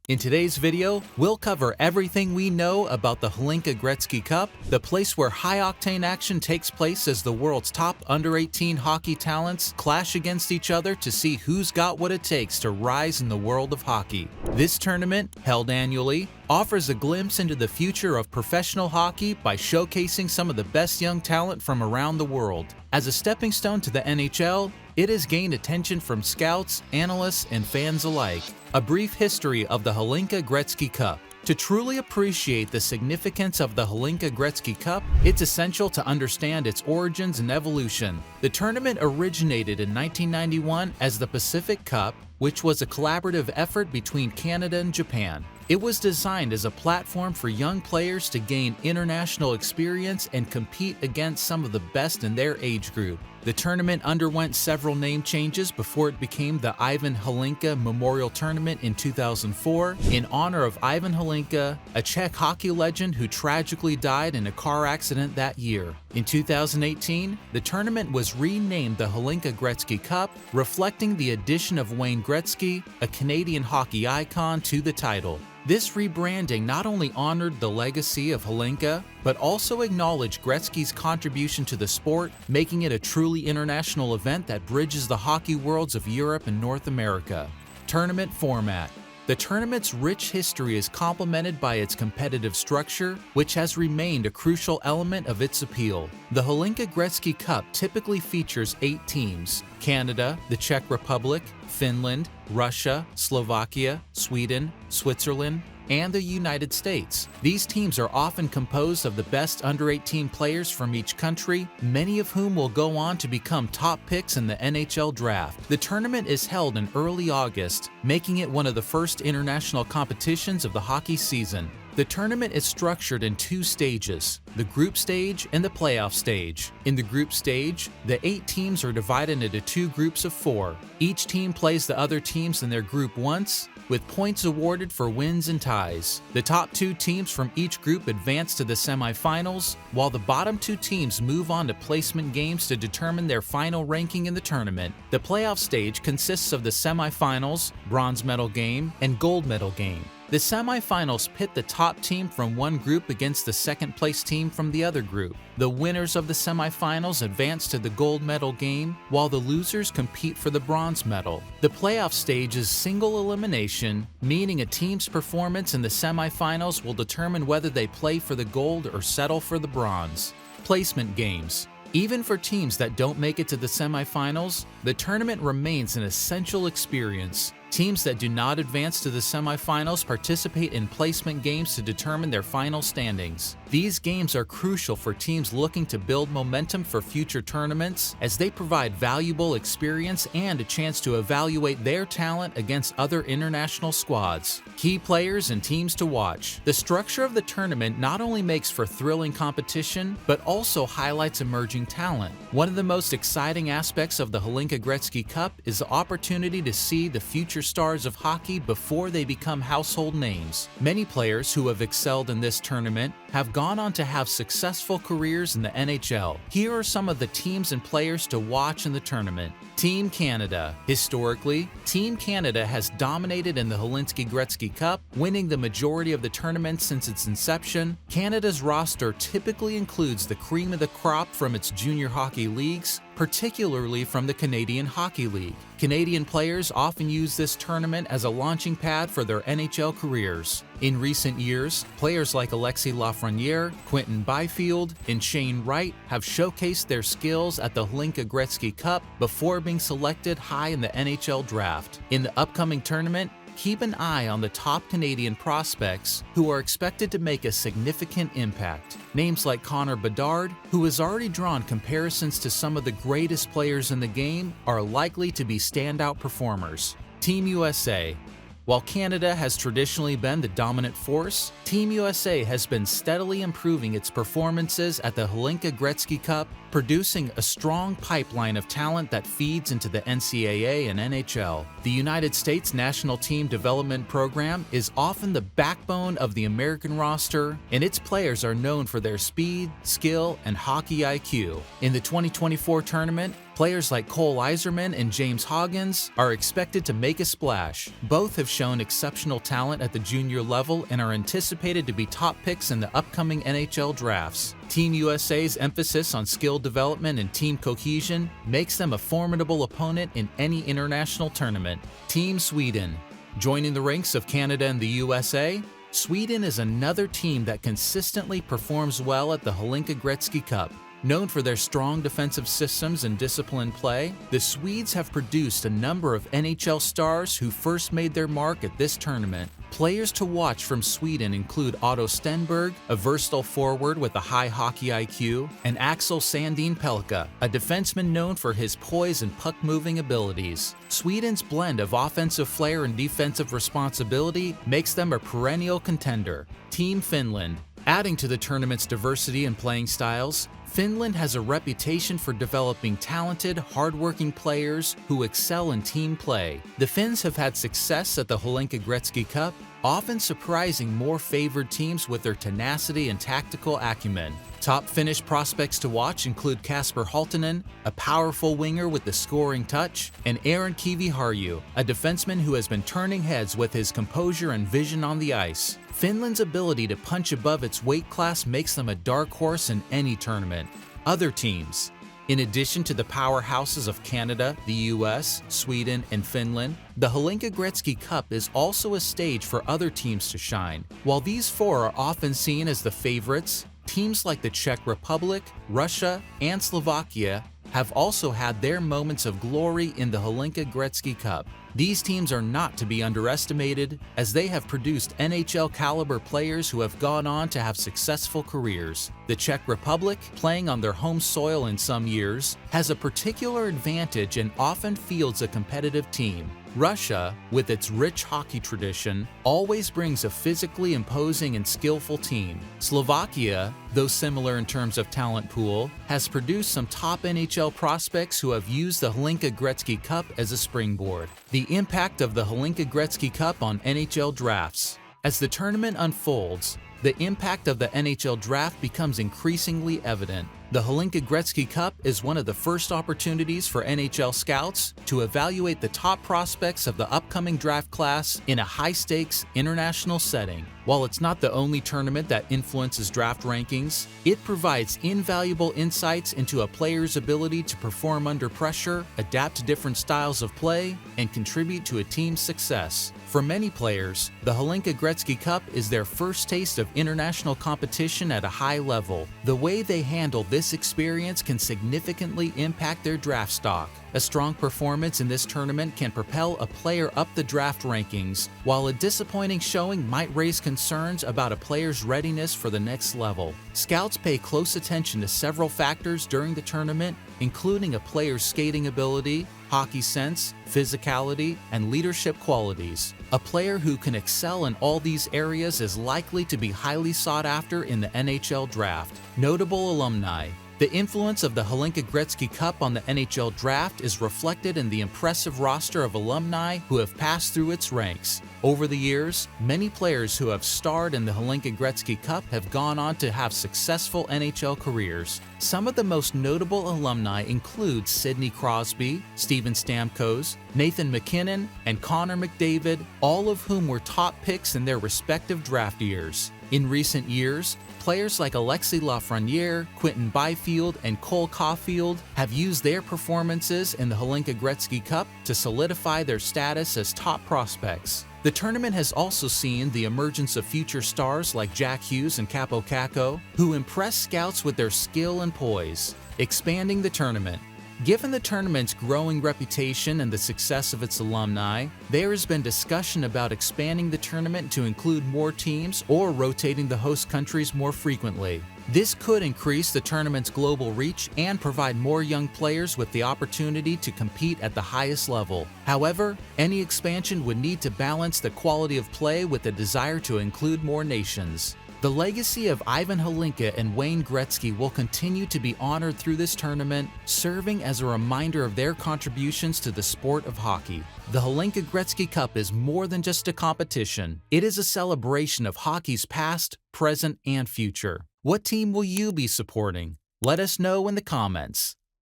In today's video, we'll cover everything we know about the Hlinka Gretzky Cup, the place where high-octane action takes place as the world's top under-18 hockey talents clash against each other to see who's got what it takes to rise in the world of hockey. This tournament, held annually, offers a glimpse into the future of professional hockey by showcasing some of the best young talent from around the world. As a stepping stone to the NHL, it has gained attention from scouts, analysts, and fans alike. A brief history of the Hlinka Gretzky Cup. To truly appreciate the significance of the Hlinka Gretzky Cup, it's essential to understand its origins and evolution. The tournament originated in 1991 as the Pacific Cup, which was a collaborative effort between Canada and Japan. It was designed as a platform for young players to gain international experience and compete against some of the best in their age group. The tournament underwent several name changes before it became the Ivan Hlinka Memorial Tournament in 2004 in honor of Ivan Hlinka, a Czech hockey legend who tragically died in a car accident that year. In 2018, the tournament was renamed the Hlinka Gretzky Cup, reflecting the addition of Wayne Gretzky, a Canadian hockey icon, to the title. This rebranding not only honored the legacy of Hlinka, but also acknowledged Gretzky's contribution to the sport, making it a truly international event that bridges the hockey worlds of Europe and North America. Tournament format. The tournament's rich history is complemented by its competitive structure, which has remained a crucial element of its appeal. The Hlinka Gretzky Cup typically features 8 teams: Canada, the Czech Republic, Finland, Russia, Slovakia, Sweden, Switzerland, and the United States. These teams are often composed of the best under-18 players from each country, many of whom will go on to become top picks in the NHL draft. The tournament is held in early August, making it one of the first international competitions of the hockey season. The tournament is structured in 2 stages, the group stage and the playoff stage. In the group stage, the 8 teams are divided into 2 groups of 4. Each team plays the other teams in their group once, with points awarded for wins and ties. The top 2 teams from each group advance to the semifinals, while the bottom 2 teams move on to placement games to determine their final ranking in the tournament. The playoff stage consists of the semifinals, bronze medal game, and gold medal game. The semifinals pit the top team from one group against the second-place team from the other group. The winners of the semifinals advance to the gold medal game, while the losers compete for the bronze medal. The playoff stage is single elimination, meaning a team's performance in the semifinals will determine whether they play for the gold or settle for the bronze. Placement games. Even for teams that don't make it to the semifinals, the tournament remains an essential experience. Teams that do not advance to the semifinals participate in placement games to determine their final standings. These games are crucial for teams looking to build momentum for future tournaments, as they provide valuable experience and a chance to evaluate their talent against other international squads. Key players and teams to watch. The structure of the tournament not only makes for thrilling competition, but also highlights emerging talent. One of the most exciting aspects of the Hlinka Gretzky Cup is the opportunity to see the future stars of hockey before they become household names. Many players who have excelled in this tournament have gone on to have successful careers in the NHL. Here are some of the teams and players to watch in the tournament. Team Canada. Historically, Team Canada has dominated in the Hlinka Gretzky Cup, winning the majority of the tournament since its inception. Canada's roster typically includes the cream of the crop from its junior hockey leagues, particularly from the Canadian Hockey League. Canadian players often use this tournament as a launching pad for their NHL careers. In recent years, players like Alexis Lafreniere, Quentin Byfield, and Shane Wright have showcased their skills at the Hlinka Gretzky Cup before being selected high in the NHL draft. In the upcoming tournament, keep an eye on the top Canadian prospects who are expected to make a significant impact. Names like Connor Bedard, who has already drawn comparisons to some of the greatest players in the game, are likely to be standout performers. Team USA. While Canada has traditionally been the dominant force, Team USA has been steadily improving its performances at the Hlinka Gretzky Cup, producing a strong pipeline of talent that feeds into the NCAA and NHL. The United States National Team Development Program is often the backbone of the American roster, and its players are known for their speed, skill, and hockey IQ. In the 2024 tournament, Players like Cole Iserman and James Hoggins are expected to make a splash. Both have shown exceptional talent at the junior level and are anticipated to be top picks in the upcoming NHL drafts. Team USA's emphasis on skill development and team cohesion makes them a formidable opponent in any international tournament. Team Sweden. Joining the ranks of Canada and the USA, Sweden is another team that consistently performs well at the Hlinka Gretzky Cup. Known for their strong defensive systems and disciplined play, the Swedes have produced a number of NHL stars who first made their mark at this tournament. Players to watch from Sweden include Otto Stenberg, a versatile forward with a high hockey IQ, and Axel Sandin Pelka, a defenseman known for his poise and puck-moving abilities. Sweden's blend of offensive flair and defensive responsibility makes them a perennial contender. Team Finland. Adding to the tournament's diversity in playing styles, Finland has a reputation for developing talented, hardworking players who excel in team play. The Finns have had success at the Hlinka Gretzky Cup, often surprising more favored teams with their tenacity and tactical acumen. Top Finnish prospects to watch include Kasper Halttunen, a powerful winger with the scoring touch, and Aaron Kiviharju, a defenseman who has been turning heads with his composure and vision on the ice. Finland's ability to punch above its weight class makes them a dark horse in any tournament. Other teams. In addition to the powerhouses of Canada, the US, Sweden, and Finland, the Hlinka Gretzky Cup is also a stage for other teams to shine. While these four are often seen as the favorites, teams like the Czech Republic, Russia, and Slovakia have also had their moments of glory in the Hlinka Gretzky Cup. These teams are not to be underestimated, as they have produced NHL-caliber players who have gone on to have successful careers. The Czech Republic, playing on their home soil in some years, has a particular advantage and often fields a competitive team. Russia, with its rich hockey tradition, always brings a physically imposing and skillful team. Slovakia, though similar in terms of talent pool, has produced some top NHL prospects who have used the Hlinka Gretzky Cup as a springboard. The impact of the Hlinka Gretzky Cup on NHL drafts. As the tournament unfolds, the impact of the NHL draft becomes increasingly evident. The Hlinka Gretzky Cup is one of the first opportunities for NHL scouts to evaluate the top prospects of the upcoming draft class in a high-stakes international setting. While it's not the only tournament that influences draft rankings, it provides invaluable insights into a player's ability to perform under pressure, adapt to different styles of play, and contribute to a team's success. For many players, the Hlinka Gretzky Cup is their first taste of international competition at a high level. The way they handle this experience can significantly impact their draft stock. A strong performance in this tournament can propel a player up the draft rankings, while a disappointing showing might raise concerns about a player's readiness for the next level. Scouts pay close attention to several factors during the tournament, including a player's skating ability, hockey sense, physicality, and leadership qualities. A player who can excel in all these areas is likely to be highly sought after in the NHL draft. Notable alumni. The influence of the Hlinka Gretzky Cup on the NHL draft is reflected in the impressive roster of alumni who have passed through its ranks. Over the years, many players who have starred in the Hlinka Gretzky Cup have gone on to have successful NHL careers. Some of the most notable alumni include Sidney Crosby, Steven Stamkos, Nathan MacKinnon, and Connor McDavid, all of whom were top picks in their respective draft years. In recent years, players like Alexis Lafreniere, Quinton Byfield, and Cole Caulfield have used their performances in the Hlinka Gretzky Cup to solidify their status as top prospects. The tournament has also seen the emergence of future stars like Jack Hughes and Capo Caco, who impress scouts with their skill and poise. Expanding the tournament. Given the tournament's growing reputation and the success of its alumni, there has been discussion about expanding the tournament to include more teams or rotating the host countries more frequently. This could increase the tournament's global reach and provide more young players with the opportunity to compete at the highest level. However, any expansion would need to balance the quality of play with the desire to include more nations. The legacy of Ivan Hlinka and Wayne Gretzky will continue to be honored through this tournament, serving as a reminder of their contributions to the sport of hockey. The Hlinka Gretzky Cup is more than just a competition. It is a celebration of hockey's past, present, and future. What team will you be supporting? Let us know in the comments.